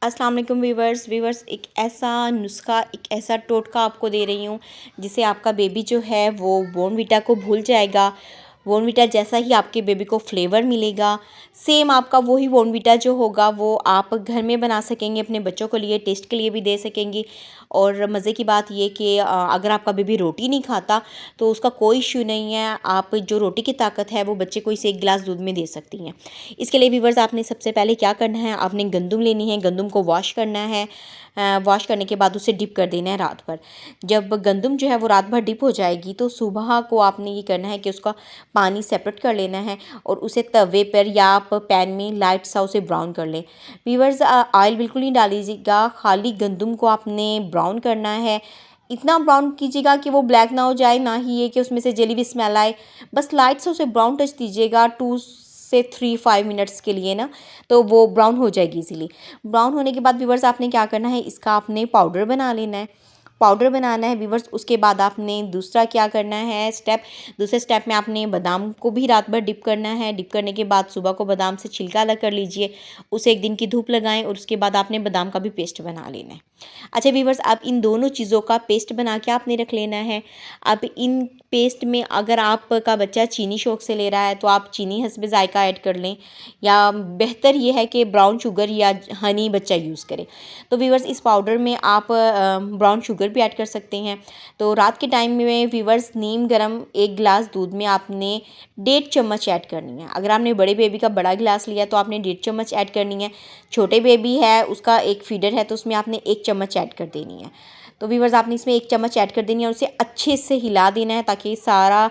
अस्सलाम वालेकुम वीवर्स एक ऐसा नुस्खा, एक ऐसा टोटका आपको दे रही हूँ जिससे आपका बेबी जो है वो बॉर्नवीटा को भूल जाएगा। बॉर्नवीटा जैसा ही आपके बेबी को फ्लेवर मिलेगा, सेम आपका वही बॉर्नवीटा जो होगा वो आप घर में बना सकेंगे, अपने बच्चों के लिए टेस्ट के लिए भी दे सकेंगी। और मज़े की बात ये कि अगर आपका बेबी रोटी नहीं खाता तो उसका कोई इशू नहीं है, आप जो रोटी की ताकत है वो बच्चे को इसे 1 गिलास दूध में दे सकती हैं। इसके लिए वीवर्स आपने सबसे पहले क्या करना है, आपने गंदम लेनी है, गंदम को वॉश करना है। वॉश करने के बाद उसे डिप कर देना है रात भर। जब गंदम जो है वो रात भर डिप हो जाएगी तो सुबह को आपने ये करना है कि उसका पानी सेपरेट कर लेना है और उसे तवे पर या आप पैन में लाइट सा उसे ब्राउन कर लें। वीवर्स ऑयल बिल्कुल नहीं डालीजिएगा, खाली गंदम को आपने ब्राउन करना है। इतना ब्राउन कीजिएगा कि वो ब्लैक ना हो जाए, ना ही ये कि उसमें से जली हुई स्मेल आए। बस लाइट से उसे ब्राउन टच दीजिएगा 2 से 3-5 मिनट्स के लिए ना, तो वो ब्राउन हो जाएगी इजीली। ब्राउन होने के बाद व्यूवर्स आपने क्या करना है, इसका आपने पाउडर बना लेना है। पाउडर बनाना है व्यूवर्स। उसके बाद आपने दूसरा क्या करना है दूसरे स्टेप में आपने बादाम को भी रात भर डिप करना है। डिप करने के बाद सुबह को बादाम से छिलका अलग कर लीजिए, उसे 1 दिन की धूप लगाएं और उसके बाद आपने बादाम का भी पेस्ट बना लेना है। अच्छा व्यूवर्स, आप इन दोनों चीज़ों का पेस्ट बना के आपने रख लेना है। अब इन पेस्ट में अगर आपका बच्चा चीनी शौक से ले रहा है तो आप चीनी हस्बे ज़ायका ऐड कर लें, या बेहतर ये है कि ब्राउन शुगर या हनी बच्चा यूज़ करे। तो व्यूवर्स इस पाउडर में आप ब्राउन शुगर भी ऐड कर सकते हैं। तो रात के टाइम में व्यूवर्स नीम गर्म 1 गिलास दूध में आपने 1.5 चम्मच ऐड करनी है। अगर आपने बड़े बेबी का बड़ा गिलास लिया तो आपने 1.5 चम्मच ऐड करनी है। छोटे बेबी है उसका एक फीडर है तो उसमें आपने 1 चम्मच ऐड कर देनी है। तो व्यूवर्स आपने इसमें 1 चम्मच ऐड कर देनी है और उसे अच्छे से हिला देना है ताकि सारा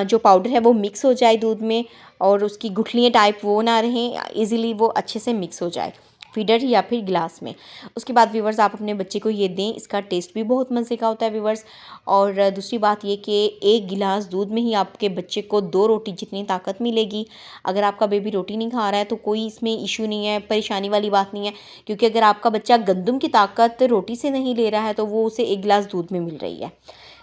जो पाउडर है वो मिक्स हो जाए दूध में और उसकी गुठलियाँ टाइप वो ना रहें, इजीली वो अच्छे से मिक्स हो जाए फीडर या फिर गिलास में। उसके बाद व्यूवर्स आप अपने बच्चे को ये दें, इसका टेस्ट भी बहुत मज़े का होता है व्यूवर्स। और दूसरी बात ये कि 1 गिलास दूध में ही आपके बच्चे को 2 रोटी जितनी ताकत मिलेगी। अगर आपका बेबी रोटी नहीं खा रहा है तो कोई इसमें इशू नहीं है, परेशानी वाली बात नहीं है, क्योंकि अगर आपका बच्चा गंदम की ताकत रोटी से नहीं ले रहा है तो वो उसे 1 गिलास दूध में मिल रही है।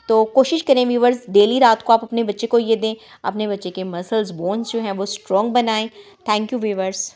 तो कोशिश करें व्यूवर्स, डेली रात को आप अपने बच्चे को ये दें, अपने बच्चे के मसल्स बोन्स जो हैं वो स्ट्रॉन्ग बनाएं। Thank you viewers.